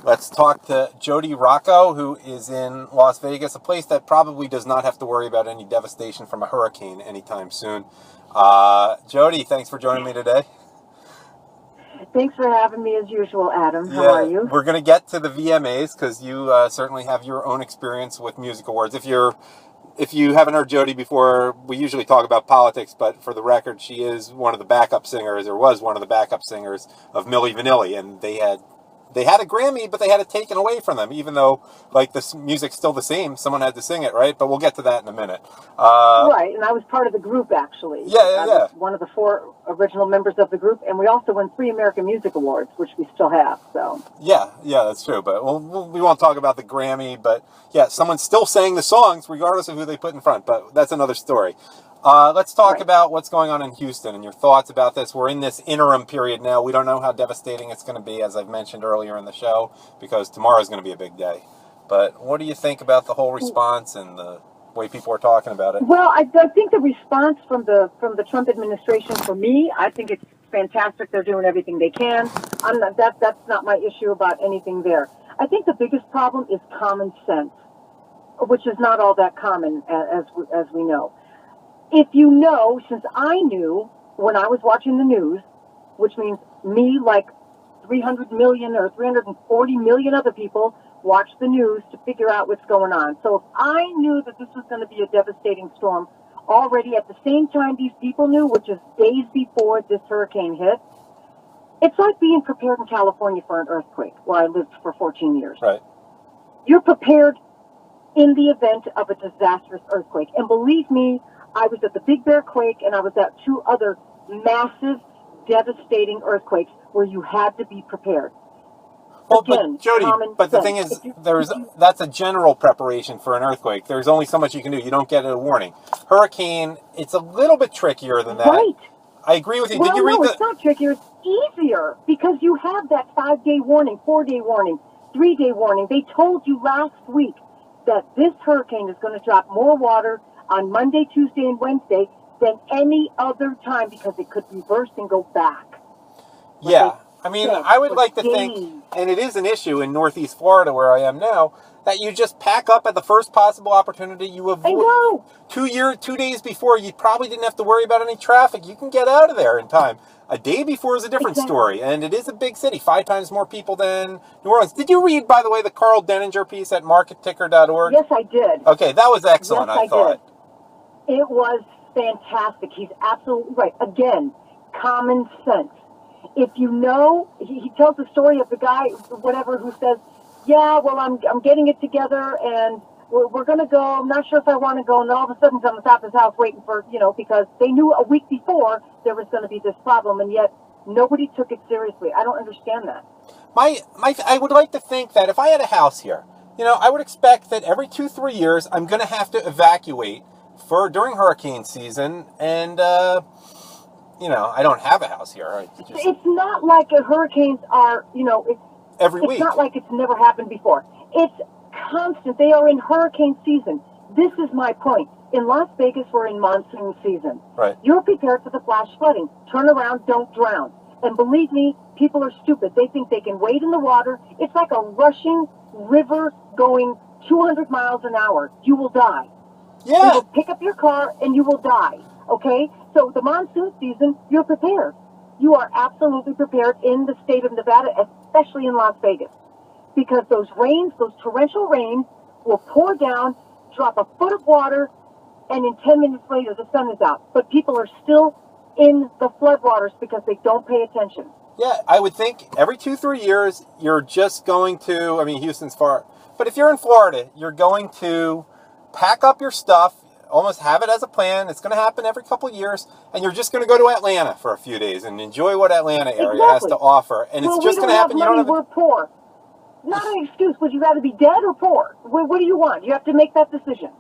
Let's talk to Jodie Rocco, who is in Las Vegas, a place that probably does not have to worry about any devastation from a hurricane anytime soon. Jodie, thanks for joining me today. Thanks for having me as usual, Adam. How are you? We're going to get to the VMAs because you certainly have your own experience with music awards. If you haven't heard Jodie before, we usually talk about politics, but for the record, she is one of the backup singers, or was one of the backup singers of Milli Vanilli, and they had a Grammy, but they had it taken away from them, even though, like, the music's still the same. Someone had to sing it, right? But we'll get to that in a minute. Right, and I was part of the group, actually. I was one of the 4 original members of the group, and we also won 3 American Music Awards, which we still have, so. Yeah, that's true, but we won't talk about the Grammy, but, yeah, someone still sang the songs, regardless of who they put in front, but that's another story. Let's talk about what's going on in Houston and your thoughts about this. We're in this interim period now. We don't know how devastating it's going to be, as I've mentioned earlier in the show, because tomorrow's going to be a big day. But what do you think about the whole response and the way people are talking about it? Well, I think the response from the Trump administration, for me, I think it's fantastic. They're doing everything they can. That's not my issue about anything there. I think the biggest problem is common sense, which is not all that common, as we know. If you know, since I knew when I was watching the news, which means me, like 300 million or 340 million other people, watch the news to figure out what's going on. So if I knew that this was going to be a devastating storm already at the same time these people knew, which is days before this hurricane hit, it's like being prepared in California for an earthquake, where I lived for 14 years. Right. You're prepared in the event of a disastrous earthquake. And believe me, I was at the Big Bear quake, and I was at 2 other massive, devastating earthquakes where you had to be prepared. Well, again, but Jodie, the thing is, that's a general preparation for an earthquake. There's only so much you can do. You don't get a warning. Hurricane, it's a little bit trickier than that. Right. I agree with you. Well, Did you read it's not trickier. It's easier because you have that 5-day warning, 4-day warning, 3-day warning. They told you last week that this hurricane is going to drop more water on Monday, Tuesday, and Wednesday than any other time because it could reverse and go back. Yeah. I mean, I would like to think, and it is an issue in Northeast Florida where I am now, that you just pack up at the first possible opportunity. You avoid 2 days before, you probably didn't have to worry about any traffic. You can get out of there in time. A day before is a different story, and it is a big city, 5 times more people than New Orleans. Did you read, by the way, the Carl Denninger piece at marketticker.org? Yes, I did. Okay, that was excellent, I thought. It was fantastic. He's absolutely right. Again, common sense. If you know, he tells the story of the guy, whatever, who says, yeah, well, I'm getting it together, and we're going to go. I'm not sure if I want to go. And then all of a sudden he's on the top of his house waiting for, because they knew a week before there was going to be this problem, and yet nobody took it seriously. I don't understand that. I would like to think that if I had a house here, I would expect that every 2-3 years I'm going to have to evacuate during hurricane season, and I don't have a house here. It's not like hurricanes are, every week. It's not like it's never happened before. It's constant. They are in hurricane season. This is my point. In Las Vegas, we're in monsoon season. Right. You're prepared for the flash flooding. Turn around, don't drown. And believe me, people are stupid. They think they can wade in the water. It's like a rushing river going 200 miles an hour. You will die. Yeah. You will pick up your car and you will die. Okay? So the monsoon season, you're prepared. You are absolutely prepared in the state of Nevada, especially in Las Vegas. Because those torrential rains will pour down, drop a foot of water, and in 10 minutes later, the sun is out. But people are still in the floodwaters because they don't pay attention. Yeah, I would think every 2-3 years, you're just going to, Houston's far, but if you're in Florida, you're going to pack up your stuff, almost have it as a plan. It's going to happen every couple of years, and you're just going to go to Atlanta for a few days and enjoy what Atlanta area has to offer. And it's just going to happen. We're poor. Not an excuse. Would you rather be dead or poor? What do you want? You have to make that decision.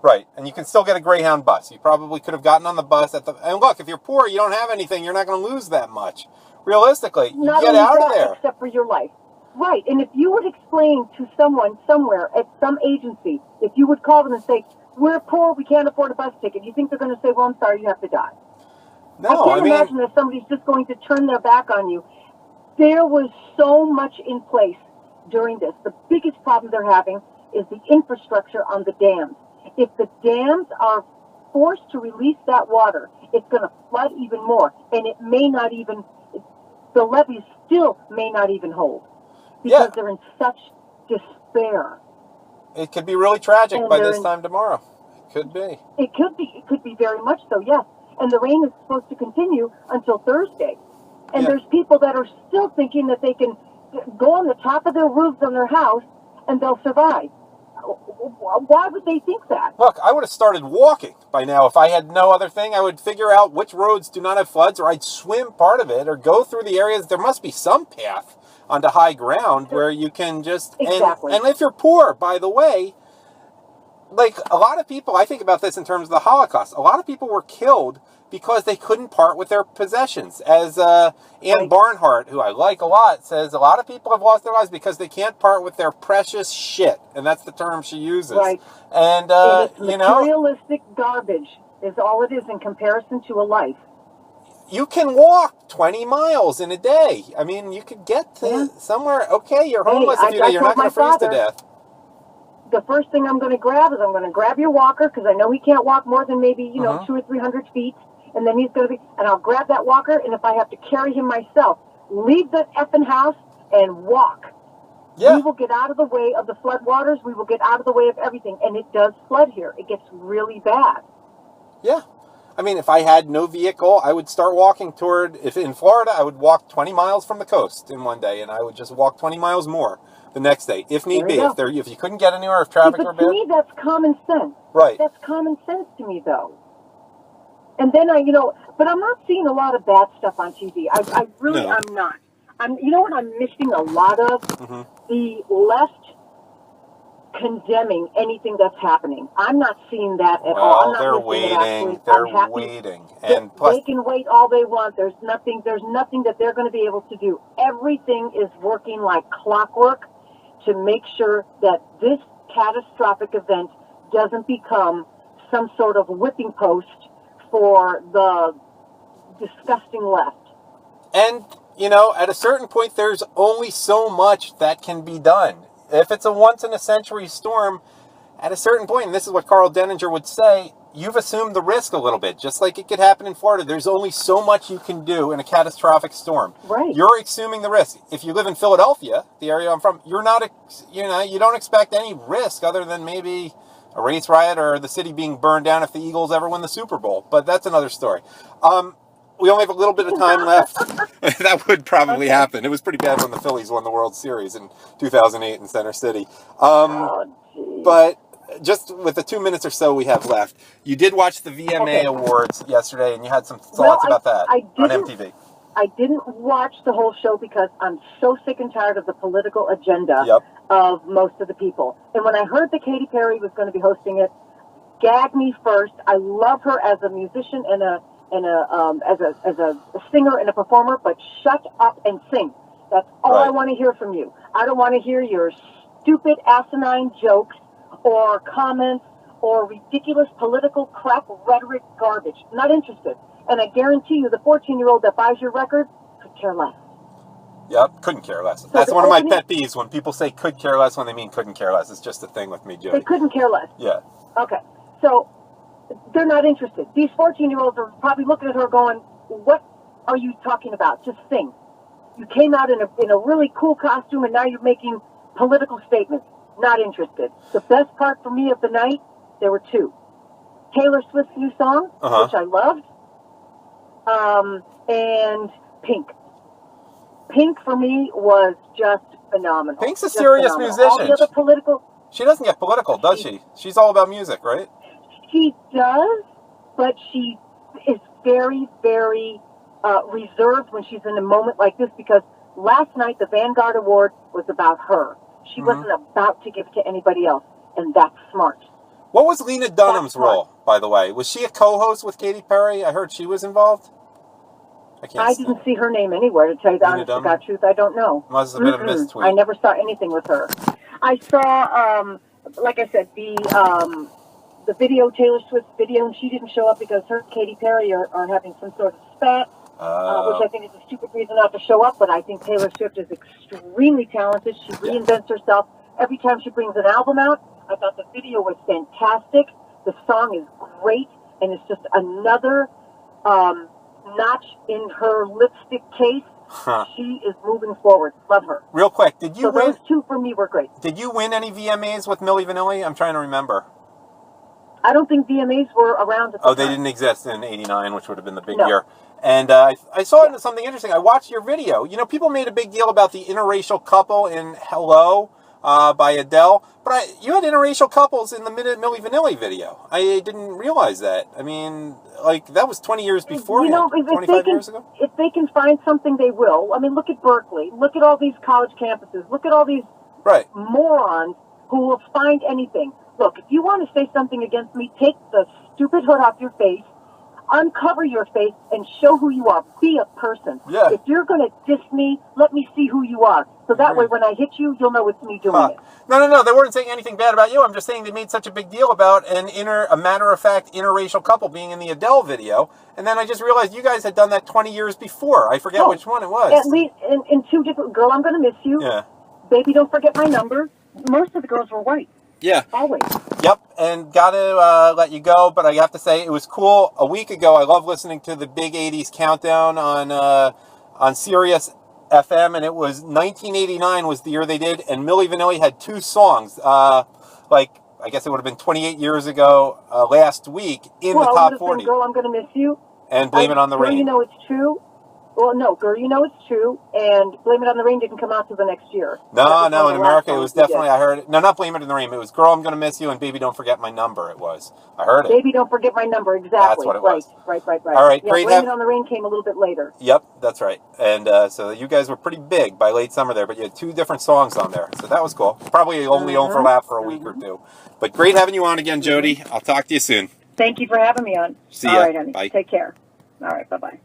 Right, and you can still get a Greyhound bus. You probably could have gotten on the bus and look, if you're poor, you don't have anything, you're not going to lose that much. Realistically, you get out of there. Except for your life. Right, and if you would explain to someone somewhere at some agency, if you would call them and say, we're poor, we can't afford a bus ticket, you think they're going to say, well, I'm sorry, you have to die. No, I can't imagine that somebody's just going to turn their back on you. There was so much in place during this. The biggest problem they're having is the infrastructure on the dams. If the dams are forced to release that water, it's going to flood even more, and it may not even, the levees still may not even hold because they're in such despair. It could be really tragic by this time tomorrow. It could be. It could be very much so, yes. And the rain is supposed to continue until Thursday. And there's people that are still thinking that they can go on the top of their roofs on their house and they'll survive. Why would they think that? Look, I would have started walking by now. If I had no other thing, I would figure out which roads do not have floods, or I'd swim part of it, or go through the areas. There must be some path onto high ground where you can just... Exactly. And if you're poor, by the way, like a lot of people, I think about this in terms of the Holocaust. A lot of people were killed because they couldn't part with their possessions. As Anne Barnhart, who I like a lot, says a lot of people have lost their lives because they can't part with their precious shit. And that's the term she uses. Right. And, you know... materialistic garbage is all it is in comparison to a life. You can walk 20 miles in a day. I mean, you could get to somewhere. Okay, you're homeless if you're not going to freeze to death. The first thing I'm going to grab is I'm going to grab your walker, because I know he can't walk more than maybe, 200 or 300 feet. And then he's going to be, and I'll grab that walker, and if I have to carry him myself, leave the effing house and walk. Yeah. We will get out of the way of the flood waters. We will get out of the way of everything. And it does flood here. It gets really bad. Yeah. I mean, if I had no vehicle, I would start walking toward, if in Florida, I would walk 20 miles from the coast in one day, and I would just walk 20 miles more the next day, if need be. If you couldn't get anywhere, if traffic were bad. To me, that's common sense. Right. That's common sense to me, though. And then but I'm not seeing a lot of bad stuff on TV. I really, I'm not. You know what I'm missing a lot of? Mm-hmm. The left condemning anything that's happening. I'm not seeing that at all. They're waiting. They're waiting. And plus, they can wait all they want. There's nothing that they're going to be able to do. Everything is working like clockwork to make sure that this catastrophic event doesn't become some sort of whipping post for the disgusting left. And, at a certain point, there's only so much that can be done. If it's a once-in-a-century storm, at a certain point, and this is what Carl Denninger would say, you've assumed the risk a little bit. Just like it could happen in Florida, there's only so much you can do in a catastrophic storm. Right. You're assuming the risk. If you live in Philadelphia, the area I'm from, you're not, you don't expect any risk other than maybe a race riot or the city being burned down if the Eagles ever win the Super Bowl. But that's another story. We only have a little bit of time left. That would probably happen. It was pretty bad when the Phillies won the World Series in 2008 in Center City. But just with the 2 minutes or so we have left, you did watch the VMA Awards yesterday, and you had some thoughts about that on MTV. I didn't watch the whole show because I'm so sick and tired of the political agenda of most of the people. And when I heard that Katy Perry was going to be hosting it, gagged me first. I love her as a musician and as a singer and a performer, but shut up and sing. That's all I want to hear from you. I don't want to hear your stupid, asinine jokes or comments or ridiculous political crap, rhetoric, garbage. Not interested. And I guarantee you, the 14-year-old that buys your record could care less. Yep, couldn't care less. So that's one of my pet peeves when people say could care less when they mean couldn't care less. It's just a thing with me, Jodie. They couldn't care less. Yeah. Okay. So they're not interested. These 14-year-olds are probably looking at her going, what are you talking about? Just sing. You came out in a really cool costume, and now you're making political statements. Not interested. The best part for me of the night, there were two. Taylor Swift's new song, which I loved, and Pink. Pink, for me, was just phenomenal. Pink's a serious musician. All the other political... She doesn't get political, does she? She's all about music, right? She does, but she is very, very reserved when she's in a moment like this, because last night the Vanguard Award was about her. She wasn't about to give to anybody else, and that's smart. What was Lena Dunham's role, by the way? Was she a co-host with Katy Perry? I heard she was involved. I didn't see her name anywhere, to tell you the honest to God truth. I don't know. Must have been a mistweet. I never saw anything with her. I saw, like I said, the video, Taylor Swift's video, and she didn't show up because her and Katy Perry are having some sort of spat. which I think is a stupid reason not to show up, but I think Taylor Swift is extremely talented. She reinvents herself every time she brings an album out. I thought the video was fantastic. The song is great, and it's just another notch in her lipstick case. She is moving forward. Love her. Real quick, did you win? Those two for me were great. Did you win any VMAs with Milli Vanilli? I'm trying to remember. I don't think VMAs were around at the time. They didn't exist in '89, which would have been the big year. And I saw something interesting. I watched your video. You know, people made a big deal about the interracial couple in Hello by Adele. But you had interracial couples in the Milli Vanilli video. I didn't realize that. I mean, like, that was 20 years before. You know, 25 years ago? If they can find something, they will. I mean, look at Berkeley. Look at all these college campuses. Look at all these morons who will find anything. Look, if you want to say something against me, take the stupid hood off your face, uncover your face, and show who you are. Be a person. Yeah. If you're going to diss me, let me see who you are. So that way, when I hit you, you'll know it's me doing it. No. They weren't saying anything bad about you. I'm just saying they made such a big deal about a matter-of-fact interracial couple being in the Adele video. And then I just realized you guys had done that 20 years before. I forget which one it was. At least in two different... Girl, I'm going to miss you. Yeah. Baby, don't forget my number. Most of the girls were white. Yeah. Always. Yep, and got to let you go, but I have to say it was cool. A week ago, I love listening to the Big 80s Countdown on Sirius FM, and it was 1989 was the year they did, and Milli Vanilli had two songs, I guess it would have been 28 years ago last week in the top 40. Girl, I'm going to miss you. And Blame It on the Rain. You know it's true. Well, no, Girl, you know it's true, and Blame It on the Rain didn't come out till the next year. No, in America it was definitely, I heard it. No, not Blame It on the Rain. It was Girl, I'm Gonna Miss You, and Baby, Don't Forget My Number, it was. I heard it. Baby, Don't Forget My Number, exactly. That's what it was. Right. All right, yeah, great. Blame It on the Rain came a little bit later. Yep, that's right. And so you guys were pretty big by late summer there, but you had two different songs on there, so that was cool. Probably only overlap for a week or two. But great having you on again, Jody. I'll talk to you soon. Thank you for having me on. See ya. All right, honey. Bye. Take care. All right, bye-bye.